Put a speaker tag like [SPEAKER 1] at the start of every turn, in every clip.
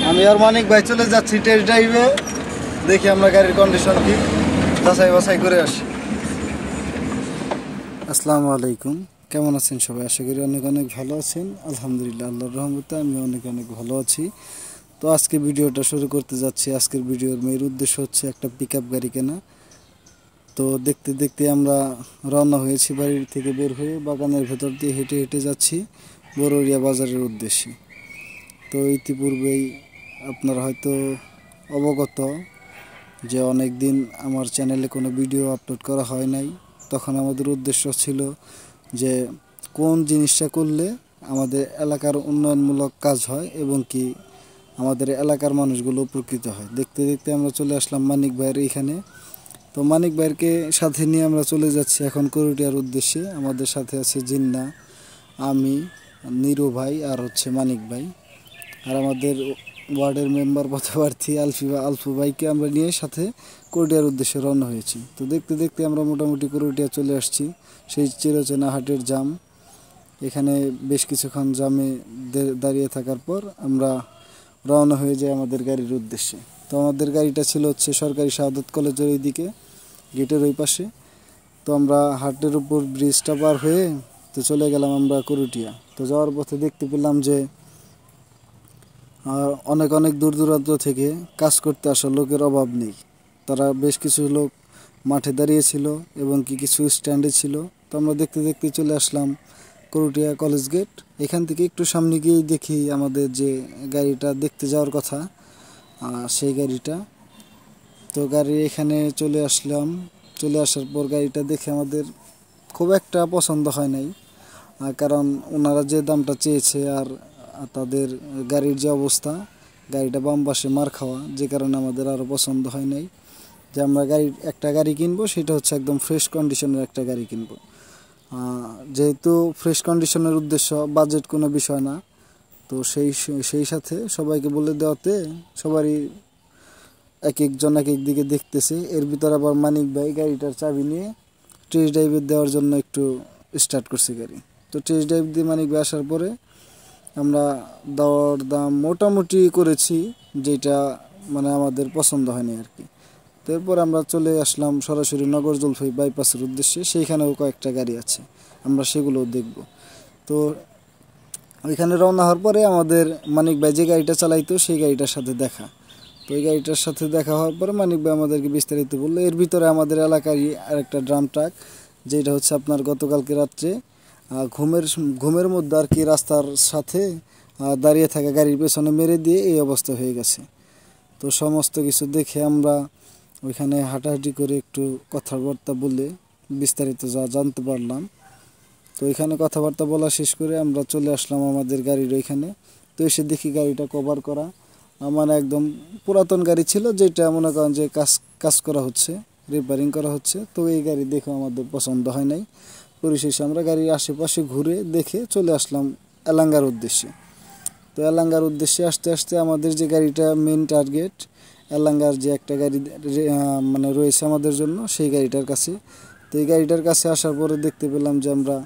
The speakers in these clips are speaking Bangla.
[SPEAKER 1] আমি আর মানিক ভাই চলে যাচ্ছি টেস্ট ড্রাইভে। দেখি আমরা গাড়ির কন্ডিশন কি, যাচাই বাছাই করে আসি। আসসালামু আলাইকুম, কেমন আছেন সবাই? আশা করি অনেক অনেক ভালো আছেন। আলহামদুলিল্লাহ, আল্লাহর রহমতে আমি অনেক অনেক ভালো আছি। তো আজকে ভিডিওটা শুরু করতে যাচ্ছি। আজকের ভিডিওর মেয়ের উদ্দেশ্য হচ্ছে একটা পিকআপ গাড়ি কেনা। তো দেখতে দেখতে আমরা রওনা হয়েছি, বাড়ির থেকে বের হয়ে বাগানের ভেতর দিয়ে হেঁটে হেঁটে যাচ্ছি বরুড়িয়া বাজারের উদ্দেশ্যে। তো ইতিপূর্বেই আপনারা হয়তো অবগত যে অনেক দিন আমার চ্যানেলে কোনো ভিডিও আপলোড করা হয় নাই। তখন আমাদের উদ্দেশ্য ছিল যে কোন জিনিসটা করলে আমাদের এলাকার উন্নয়নমূলক কাজ হয় এবং কি আমাদের এলাকার মানুষগুলো উপকৃত হয়। দেখতে দেখতে আমরা চলে আসলাম মানিক ভাইয়ের এইখানে। তো মানিক ভাইকে সাথে নিয়ে আমরা চলে যাচ্ছি এখন করুটিয়ার উদ্দেশ্যে। আমাদের সাথে আছে জিন্না, আমি, নিরু ভাই আর হচ্ছে মানিক ভাই, আর আমাদের ওয়ার্ডের মেম্বার পদপ্রার্থী আলফু ভাইকে আমরা নিয়ে সাথে করুটিয়ার উদ্দেশ্যে রওনা হয়েছি। তো দেখতে দেখতে আমরা মোটামুটি করুটিয়া চলে আসছি। সেই চিরচেনা হাটের জাম, এখানে বেশ কিছুক্ষণ জামে দাঁড়িয়ে থাকার পর আমরা রওনা হয়ে যাই আমাদের গাড়ির উদ্দেশ্যে। তো আমাদের গাড়িটা ছিল হচ্ছে সরকারি শাহাদত কলেজের ওই দিকে, গেটের ওই পাশে। তো আমরা হাটের উপর ব্রিজটা পার হয়ে তো চলে গেলাম আমরা করুটিয়া। তো যাওয়ার পথে দেখতে পেলাম যে অনেক অনেক দূর দূরান্ত থেকে কাজ করতে আসা লোকের অভাব নেই। তারা বেশ কিছু লোক মাঠে দাঁড়িয়েছিল এবং কিছু স্ট্যান্ডে ছিল। তো আমরা দেখতে দেখতে চলে আসলাম করুটিয়া কলেজ গেট। এখান থেকে একটু সামনে গিয়েই দেখি আমাদের যে গাড়িটা দেখতে যাওয়ার কথা, সেই গাড়িটা। তো গাড়ি এখানে চলে আসলাম। চলে আসার পর গাড়িটা দেখে আমাদের খুব একটা পছন্দ হয় নাই, কারণ ওনারা যে দামটা চেয়েছে আর তাদের গাড়ির যে অবস্থা, গাড়িটা বাম পাশে মার খাওয়া, যে কারণে আমাদের আরও পছন্দ হয় নাই। যে আমরা একটা গাড়ি কিনবো, সেটা হচ্ছে একদম ফ্রেশ কন্ডিশনের একটা গাড়ি কিনবো। যেহেতু ফ্রেশ কন্ডিশনের উদ্দেশ্য, বাজেট কোনো বিষয় না। তো সেই সাথে সবাইকে বলে দেওয়াতে সবারই এক একজন এক এক দিকে দেখতেছে। এর ভিতর আবার মানিক ভাই গাড়িটার চাবি নিয়ে টেস্ট ড্রাইভে দেওয়ার জন্য একটু স্টার্ট করছে গাড়ি। তো টেস্ট ড্রাইভ দিয়ে মানিক ভাই আসার পরে আমরা দর দাম মোটামুটি করেছি, যেটা মানে আমাদের পছন্দ হয়নি আর কি। তো এরপর আমরা চলে আসলাম সরাসরি নগর জলপাই বাইপাসের উদ্দেশ্যে। সেইখানেও কয়েকটা গাড়ি আছে, আমরা সেগুলোও দেখব। তো ওইখানে রওনা হওয়ার পরে আমাদের মানিক ভাই যে গাড়িটা চালাইতো সেই গাড়িটার সাথে দেখা। তো এই গাড়িটার সাথে দেখা হওয়ার পরে মানিক ভাই আমাদেরকে বিস্তারিত বললো। এর ভিতরে আমাদের এলাকারই আরেকটা ড্রাম ট্রাক, যেটা হচ্ছে আপনার গতকালকে রাত্রে ঘুমের মধ্যে আর কি রাস্তার সাথে দাঁড়িয়ে থাকা গাড়ির পেছনে মেরে দিয়ে এই অবস্থা হয়ে গেছে। তো সমস্ত কিছু দেখে আমরা ওইখানে হাঁটাহাঁটি করে একটু কথাবার্তা বলে বিস্তারিত যা জানতে পারলাম। তো ওইখানে কথাবার্তা বলা শেষ করে আমরা চলে আসলাম আমাদের গাড়ির ওইখানে। তো এসে দেখি গাড়িটা কভার করা, মানে একদম পুরাতন গাড়ি ছিল, যেটা মনে করেন যে কাজ করা হচ্ছে, রিপেয়ারিং করা হচ্ছে। তো এই গাড়ি দেখে আমাদের পছন্দ হয় নাই। পরিশেষে আমরা গাড়ির আশেপাশে ঘুরে দেখে চলে আসলাম এলাঙ্গার উদ্দেশ্যে। তো এলাঙ্গার উদ্দেশ্যে আসতে আসতে আমাদের যে গাড়িটা মেন টার্গেট, এলাঙ্গার যে একটা গাড়ি মানে রয়েছে আমাদের জন্য, সেই গাড়িটার কাছে। তো এই গাড়িটার কাছে আসার পরে দেখতে পেলাম যে আমরা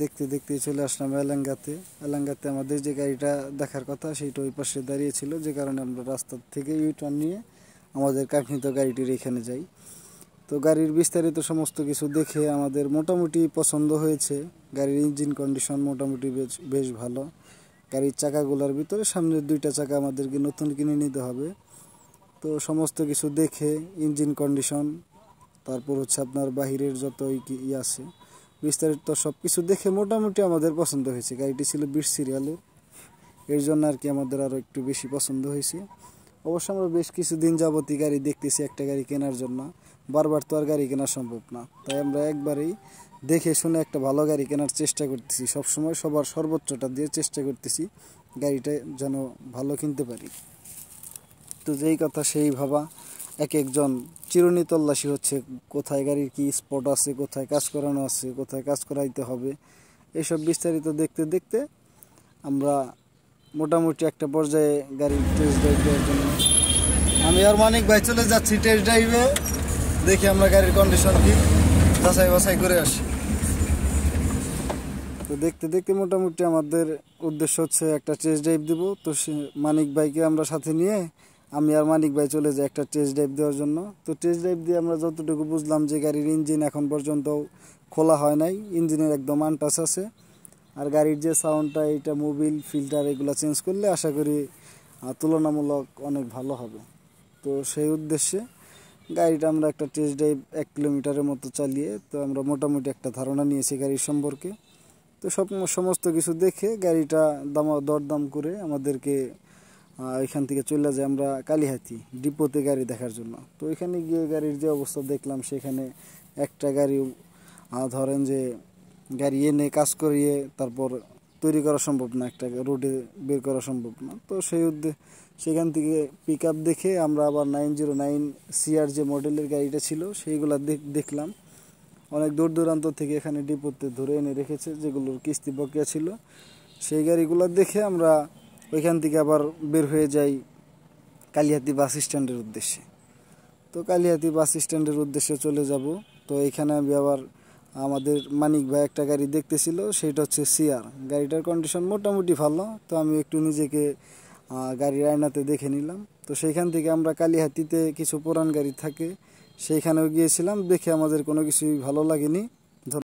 [SPEAKER 1] দেখতে দেখতে চলে আসলাম এলাঙ্গাতে আমাদের যে গাড়িটা দেখার কথা সেইটা ওই পাশে দাঁড়িয়েছিল, যে কারণে আমরা রাস্তা থেকে ইউটার্ন নিয়ে আমাদের কাঙ্ক্ষিত গাড়িটির এখানে যাই। তো গাড়ির বিস্তারিত সমস্ত কিছু দেখে আমাদের মোটামুটি পছন্দ হয়েছে। গাড়ির ইঞ্জিন কন্ডিশন মোটামুটি বেশ ভালো। গাড়ির চাকাগুলোর ভিতরে সামনের দুইটা চাকা আমাদেরকে নতুন কিনে নিতে হবে। তো সমস্ত কিছু দেখে ইঞ্জিন কন্ডিশন, তারপর হচ্ছে আপনার বাহিরের যত আছে বিস্তারিত সব কিছু দেখে মোটামুটি আমাদের পছন্দ হয়েছে। গাড়িটি ছিল 20 সিরিয়ালের, এর জন্য আর কি আমাদের আরও একটু বেশি পছন্দ হয়েছে। অবশ্য আমরা বেশ কিছুদিন যাবতীয় গাড়ি দেখতেছি একটা গাড়ি কেনার জন্য, বারবার তো আর গাড়ি কেনা সম্ভব না। তাই আমরা একবারেই দেখে শুনে একটা ভালো গাড়ি কেনার চেষ্টা করতেছি। সবসময় সবার সর্বোচ্চটা দিয়ে চেষ্টা করতেছি গাড়িটা যেন ভালো কিনতে পারি। তো যেই কথা সেই ভাবা, এক একজন চিরুনি তল্লাশি হচ্ছে, কোথায় গাড়ির কি স্পট আছে, কোথায় কাজ করানো আছে, কোথায় কাজ করাইতে হবে, এইসব বিস্তারিত দেখতে দেখতে আমরা মোটামুটি একটা পর্যায়ে গাড়ির টেস্ট ড্রাইভ দেওয়ার জন্য আমি আর মানিক ভাই চলে যাচ্ছি টেস্ট ড্রাইভে। দেখি আমরা গাড়ির কন্ডিশন কি, যাচাই বাছাই করে আসি। তো দেখতে দেখতে মোটামুটি আমাদের উদ্দেশ্য হচ্ছে একটা টেস্ট ড্রাইভ দিব। তো মানিক ভাইকে আমরা সাথে নিয়ে আমি আর মানিক ভাই চলে যাই একটা টেস্ট ড্রাইভ দেওয়ার জন্য। তো টেস্ট ড্রাইভ দিয়ে আমরা যতটুকু বুঝলাম যে গাড়ির ইঞ্জিন এখন পর্যন্ত খোলা হয় নাই, ইঞ্জিনের একদম আনটাচ আছে। আর গাড়ির যে সাউন্ডটা, এটা মোবিল ফিল্টার এগুলো চেঞ্জ করলে আশা করি তুলনামূলক অনেক ভালো হবে। তো সেই উদ্দেশ্যে গাড়িটা আমরা একটা টেস্ট ড্রাইভ 1 কিলোমিটারের মতো চালিয়ে তো আমরা মোটামুটি একটা ধারণা নিয়েছি গাড়ির সম্পর্কে। তো সমস্ত কিছু দেখে গাড়িটা দরদাম করে আমাদেরকে এখান থেকে চলে যাই আমরা কালিহাতি ডিপোতে গাড়ি দেখার জন্য। তো এখানে গিয়ে গাড়ির যে অবস্থা দেখলাম, সেখানে একটা গাড়ি ধরেন যে গাড়ি এনে কাজ করিয়ে তারপর তৈরি করা সম্ভব না, একটা রোডে বের করা সম্ভব না। তো সেখান থেকে পিক আপ দেখে আমরা আবার 909 CR যে মডেলের গাড়িটা ছিল সেইগুলা দেখলাম। অনেক দূর দূরান্ত থেকে এখানে ডিপোতে ধরে এনে রেখেছে, যেগুলোর কিস্তি বকেয়া ছিল। সেই গাড়িগুলো দেখে আমরা ওইখান থেকে আবার বের হয়ে যাই কালিহাতি বাস স্ট্যান্ডের উদ্দেশ্যে। তো কালিহাতি বাস স্ট্যান্ডের উদ্দেশ্যে চলে যাব। তো এখানে আমি আবার আমাদের মানিক ভাই একটা গাড়ি দেখতেছিল, সেটা হচ্ছে CR। গাড়িটার কন্ডিশন মোটামুটি ভালো। তো আমি একটু নিজেকে গাড়ির আয়নাতে দেখে নিলাম। তো সেইখান থেকে আমরা কালিহাতিতে কিছু পুরান গাড়ি থাকে সেইখানেও গিয়েছিলাম, দেখে আমাদের কোনো কিছুই ভালো লাগেনি।